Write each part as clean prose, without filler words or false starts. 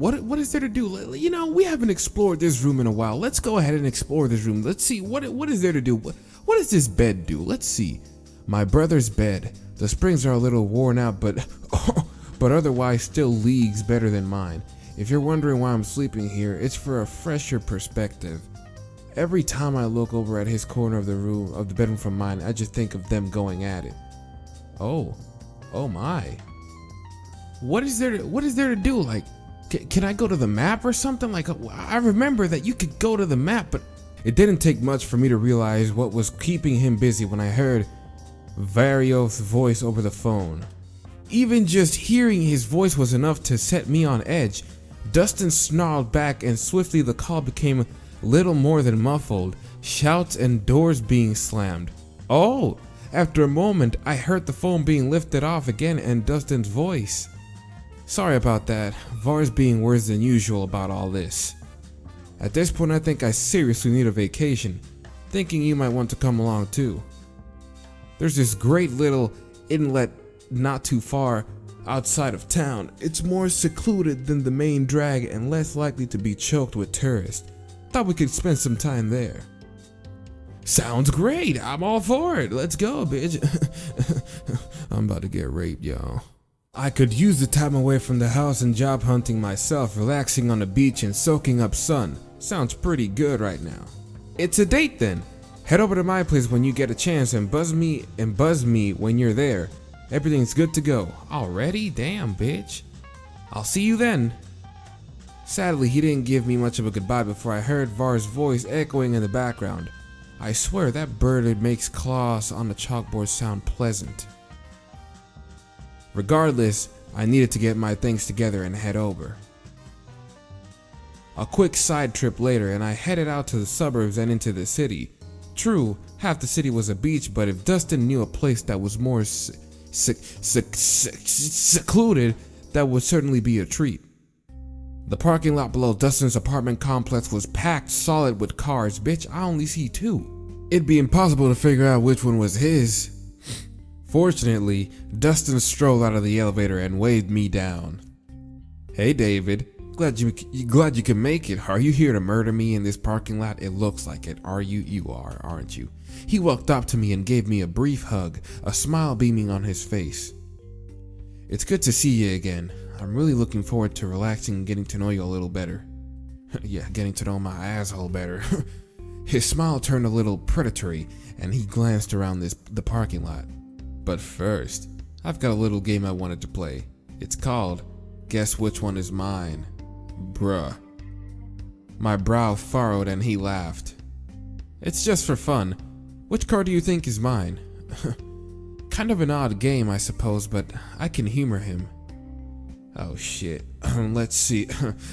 What is there to do? You know, we haven't explored this room in a while. Let's go ahead and explore this room. Let's see, what is there to do? What does this bed do? Let's see. My brother's bed. The springs are a little worn out, but otherwise still leagues better than mine. If you're wondering why I'm sleeping here, it's for a fresher perspective. Every time I look over at his corner of the bedroom from mine, I just think of them going at it. Oh my. What is there to do? Like, can I go to the map or something? Like, I remember that you could go to the map, but it didn't take much for me to realize what was keeping him busy when I heard Vario's voice over the phone. Even just hearing his voice was enough to set me on edge. Dustin snarled back, and swiftly the call became little more than muffled, shouts and doors being slammed. Oh! After a moment, I heard the phone being lifted off again and Dustin's voice. Sorry about that. Var's being worse than usual about all this. At this point, I think I seriously need a vacation. Thinking you might want to come along too. There's this great little inlet not too far outside of town. It's more secluded than the main drag and less likely to be choked with tourists. Thought we could spend some time there. Sounds great. I'm all for it. Let's go, bitch. I'm about to get raped, y'all. I could use the time away from the house and job hunting myself, relaxing on the beach and soaking up sun. Sounds pretty good right now. It's a date then. Head over to my place when you get a chance and buzz me when you're there. Everything's good to go. Already? Damn, bitch. I'll see you then. Sadly, he didn't give me much of a goodbye before I heard Var's voice echoing in the background. I swear that bird makes claws on the chalkboard sound pleasant. Regardless, I needed to get my things together and head over. A quick side trip later and I headed out to the suburbs and into the city. True, half the city was a beach, but if Dustin knew a place that was more secluded, that would certainly be a treat. The parking lot below Dustin's apartment complex was packed solid with cars. Bitch, I only see two. It'd be impossible to figure out which one was his. Fortunately, Dustin strolled out of the elevator and waved me down. Hey David, glad you can make it. Are you here to murder me in this parking lot? It looks like it. Are you? You are, aren't you? He walked up to me and gave me a brief hug, a smile beaming on his face. It's good to see you again. I'm really looking forward to relaxing and getting to know you a little better. Yeah, getting to know my asshole better. His smile turned a little predatory and he glanced around the parking lot. But first, I've got a little game I wanted to play. It's called Guess Which One Is Mine. Bruh. My brow furrowed and he laughed. It's just for fun. Which car do you think is mine? Kind of an odd game, I suppose, but I can humor him. Oh shit. Let's see.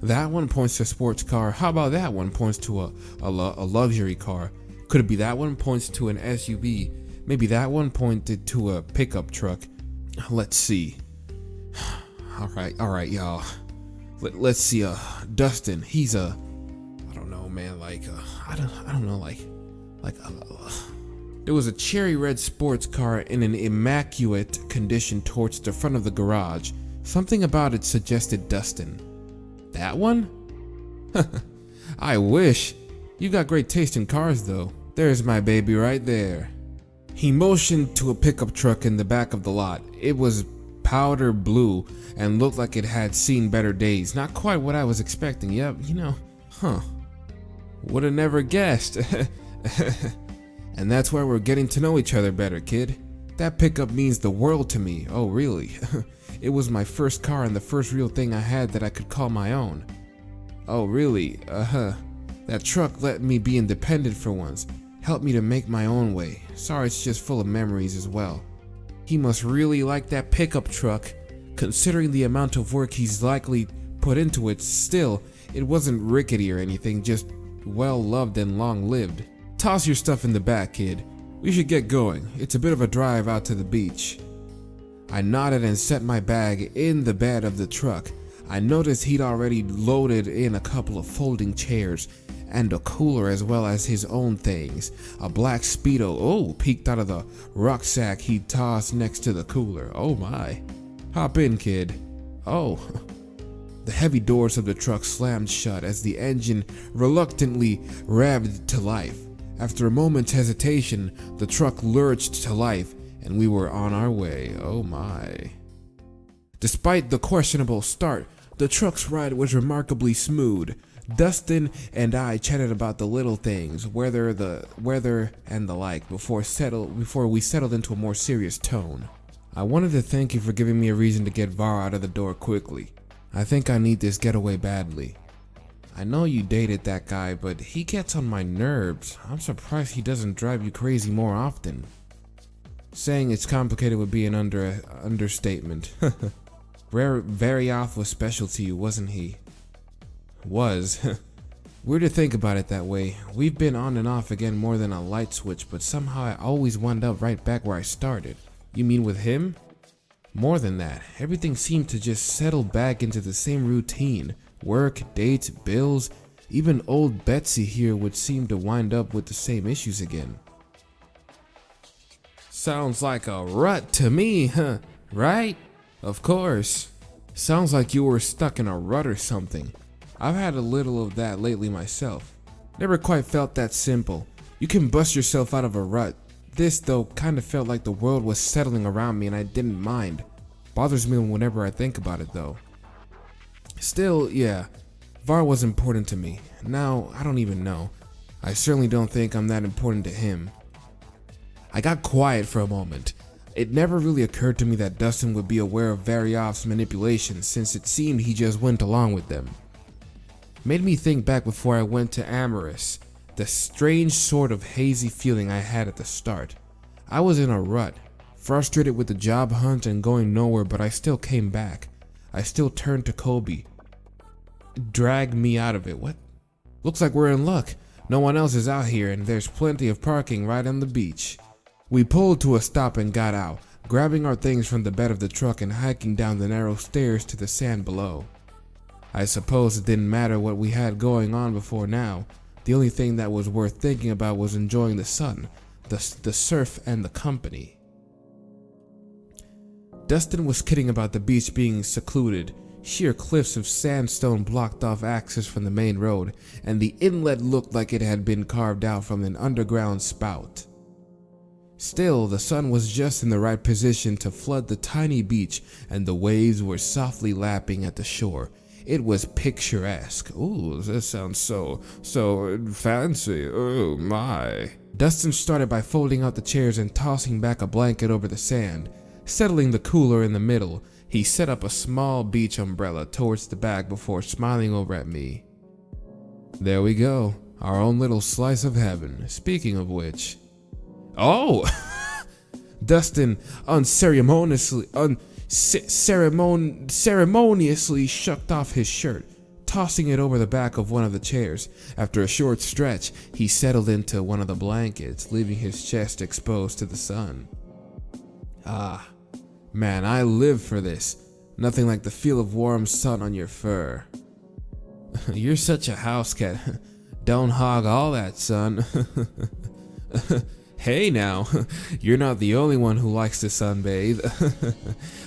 That one points to a sports car. How about that one points to a luxury car? Could it be that one points to an SUV? Maybe that one pointed to a pickup truck. Let's see. Alright, y'all. Let's see. Dustin. He's I don't know, man. I don't know. There was a cherry red sports car in an immaculate condition towards the front of the garage. Something about it suggested Dustin. That one? I wish. You got great taste in cars, though. There's my baby right there. He motioned to a pickup truck in the back of the lot. It was powder blue and looked like it had seen better days. Not quite what I was expecting. Yep, Would have never guessed. And that's why we're getting to know each other better, kid. That pickup means the world to me. Oh, really? It was my first car and the first real thing I had that I could call my own. Oh, really? That truck let me be independent for once. Helped me to make my own way. Sorry, it's just full of memories as well. He must really like that pickup truck, considering the amount of work he's likely put into it. Still, it wasn't rickety or anything, just well loved and long lived. Toss your stuff in the back, kid. We should get going. It's a bit of a drive out to the beach. I nodded and set my bag in the bed of the truck. I noticed he'd already loaded in a couple of folding chairs and a cooler as well as his own things. A black Speedo, peeked out of the rucksack he'd tossed next to the cooler. Oh my. Hop in, kid. Oh, The heavy doors of the truck slammed shut as the engine reluctantly revved to life. After a moment's hesitation, the truck lurched to life and we were on our way. Oh my. Despite the questionable start, the truck's ride was remarkably smooth. Dustin and I chatted about the little things, weather and the like, before we settled into a more serious tone. I wanted to thank you for giving me a reason to get Var out of the door quickly. I think I need this getaway badly. I know you dated that guy, but he gets on my nerves. I'm surprised he doesn't drive you crazy more often. Saying it's complicated would be an understatement. Very off was special to you, wasn't he? Was. Weird to think about it that way. We've been on and off again more than a light switch, but somehow I always wound up right back where I started. You mean with him? More than that, everything seemed to just settle back into the same routine. Work, dates, bills, even old Betsy here would seem to wind up with the same issues again. Sounds like a rut to me, huh? Right? Of course. Sounds like you were stuck in a rut or something. I've had a little of that lately myself. Never quite felt that simple. You can bust yourself out of a rut. This, though, kind of felt like the world was settling around me and I didn't mind. Bothers me whenever I think about it, though. Still, yeah, Var was important to me. Now, I don't even know. I certainly don't think I'm that important to him. I got quiet for a moment. It never really occurred to me that Dustin would be aware of Varyoff's manipulations, since it seemed he just went along with them. Made me think back before I went to Amorous, the strange sort of hazy feeling I had at the start. I was in a rut, frustrated with the job hunt and going nowhere, but I still came back. I still turned to Kobe. Drag me out of it. What? Looks like we're in luck. No one else is out here and there's plenty of parking right on the beach. We pulled to a stop and got out, grabbing our things from the bed of the truck and hiking down the narrow stairs to the sand below. I suppose it didn't matter what we had going on before now. The only thing that was worth thinking about was enjoying the sun, the surf, and the company. Dustin was kidding about the beach being secluded. Sheer cliffs of sandstone blocked off access from the main road, and the inlet looked like it had been carved out from an underground spout. Still, the sun was just in the right position to flood the tiny beach, and the waves were softly lapping at the shore. It was picturesque. Ooh, this sounds so fancy. Oh my. Dustin started by folding out the chairs and tossing back a blanket over the sand. Settling the cooler in the middle, he set up a small beach umbrella towards the back before smiling over at me. There we go, our own little slice of heaven. Speaking of which... Oh! Dustin unceremoniously shucked off his shirt, tossing it over the back of one of the chairs. After a short stretch, he settled into one of the blankets, leaving his chest exposed to the sun. Ah, man, I live for this. Nothing like the feel of warm sun on your fur. You're such a house cat. Don't hog all that, son. Hey now, you're not the only one who likes to sunbathe.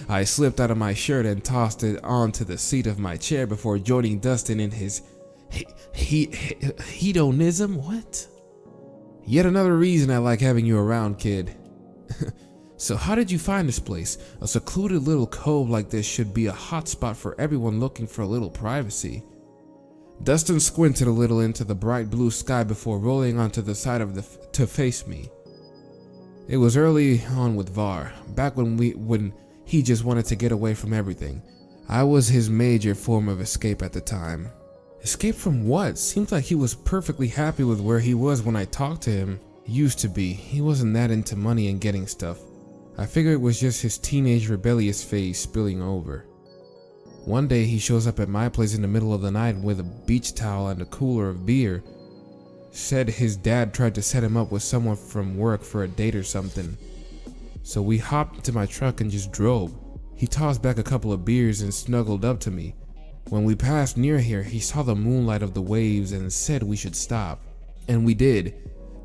I slipped out of my shirt and tossed it onto the seat of my chair before joining Dustin in his hedonism. What? Yet another reason I like having you around, kid. So how did you find this place? A secluded little cove like this should be a hot spot for everyone looking for a little privacy. Dustin squinted a little into the bright blue sky before rolling onto the side of to face me. It was early on with Var, back when he just wanted to get away from everything. I was his major form of escape at the time. Escape from what? Seems like he was perfectly happy with where he was when I talked to him. Used to be. He wasn't that into money and getting stuff. I figured it was just his teenage rebellious phase spilling over. One day he shows up at my place in the middle of the night with a beach towel and a cooler of beer. Said his dad tried to set him up with someone from work for a date or something. So we hopped into my truck and just drove. He tossed back a couple of beers and snuggled up to me. When we passed near here, he saw the moonlight of the waves and said we should stop. And we did.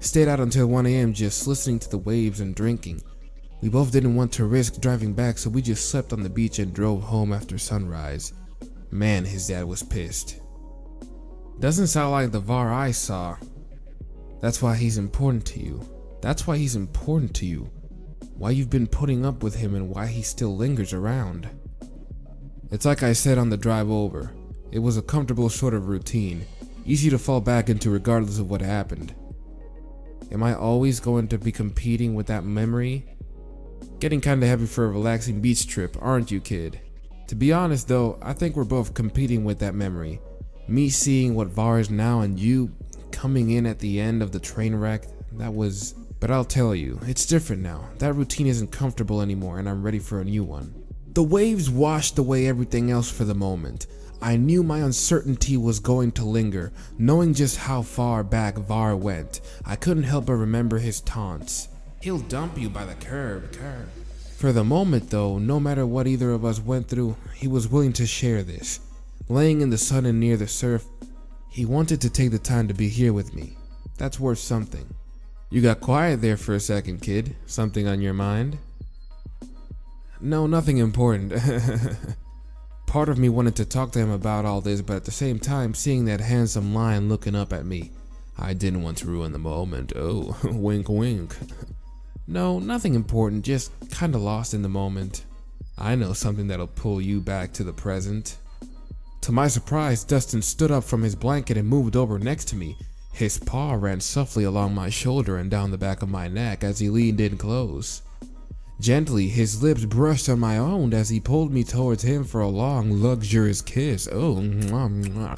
Stayed out until 1 a.m. just listening to the waves and drinking. We both didn't want to risk driving back, so we just slept on the beach and drove home after sunrise. Man, his dad was pissed. Doesn't sound like the Var I saw. That's why he's important to you. That's why he's important to you. Why you've been putting up with him and why he still lingers around. It's like I said on the drive over. It was a comfortable sort of routine, easy to fall back into regardless of what happened. Am I always going to be competing with that memory? Getting kinda heavy for a relaxing beach trip, aren't you, kid? To be honest though, I think we're both competing with that memory. Me seeing what Var is now and you coming in at the end of the train wreck, that was... But I'll tell you, it's different now. That routine isn't comfortable anymore and I'm ready for a new one. The waves washed away everything else for the moment. I knew my uncertainty was going to linger, knowing just how far back Var went. I couldn't help but remember his taunts. He'll dump you by the curb. For the moment though, no matter what either of us went through, he was willing to share this. Laying in the sun and near the surf, he wanted to take the time to be here with me. That's worth something. You got quiet there for a second, kid. Something on your mind? No, nothing important. Part of me wanted to talk to him about all this, but at the same time, seeing that handsome lion looking up at me, I didn't want to ruin the moment. Oh, wink wink. No, nothing important, just kinda lost in the moment. I know something that'll pull you back to the present. To my surprise, Dustin stood up from his blanket and moved over next to me. His paw ran softly along my shoulder and down the back of my neck as he leaned in close. Gently, his lips brushed on my own as he pulled me towards him for a long, luxurious kiss. Oh, mwah, mwah.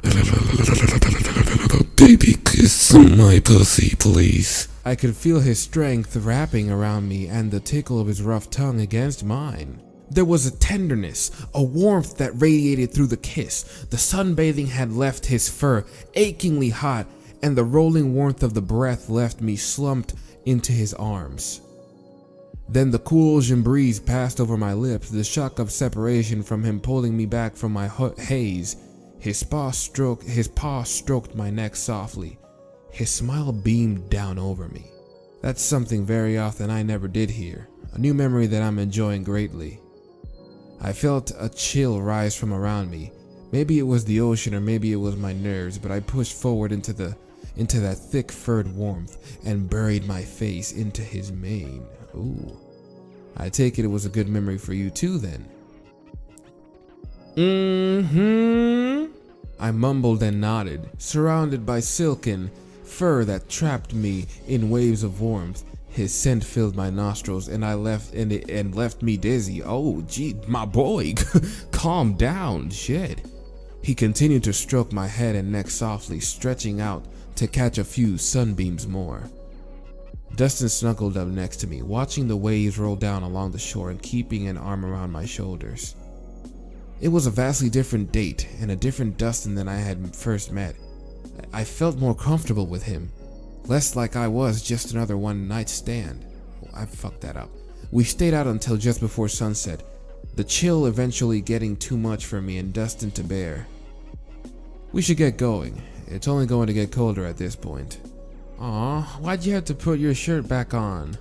Baby, kiss my pussy, please. I could feel his strength wrapping around me and the tickle of his rough tongue against mine. There was a tenderness, a warmth that radiated through the kiss. The sunbathing had left his fur achingly hot, and the rolling warmth of the breath left me slumped into his arms. Then the cool ocean breeze passed over my lips, the shock of separation from him pulling me back from my haze. His paw stroked my neck softly. His smile beamed down over me. That's something very often I never did here, a new memory that I'm enjoying greatly. I felt a chill rise from around me. Maybe it was the ocean or maybe it was my nerves, but I pushed forward into that thick furred warmth and buried my face into his mane. Ooh. I take it was a good memory for you too then. I mumbled and nodded, surrounded by silken fur that trapped me in waves of warmth. His scent filled my nostrils and left me dizzy. Oh gee, my boy, calm down, shit. He continued to stroke my head and neck softly, stretching out to catch a few sunbeams more. Dustin snuggled up next to me, watching the waves roll down along the shore and keeping an arm around my shoulders. It was a vastly different date and a different Dustin than I had first met. I felt more comfortable with him, less like I was just another one-night stand. I fucked that up. We stayed out until just before sunset, the chill eventually getting too much for me and Dustin to bear. We should get going. It's only going to get colder at this point. Aw, why'd you have to put your shirt back on?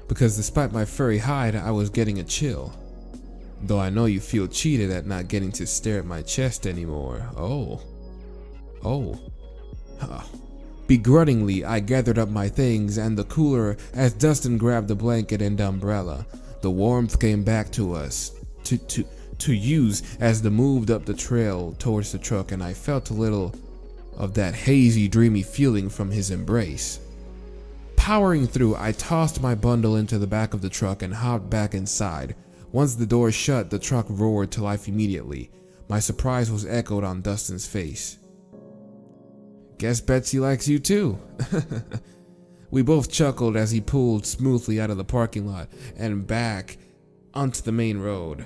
Because despite my furry hide, I was getting a chill. Though I know you feel cheated at not getting to stare at my chest anymore. Oh. Begrudgingly, I gathered up my things and the cooler as Dustin grabbed the blanket and umbrella. The warmth came back to us to use as they moved up the trail towards the truck, and I felt a little of that hazy, dreamy feeling from his embrace. Powering through, I tossed my bundle into the back of the truck and hopped back inside. Once the door shut, the truck roared to life immediately. My surprise was echoed on Dustin's face. Guess Betsy likes you too. We both chuckled as he pulled smoothly out of the parking lot and back onto the main road.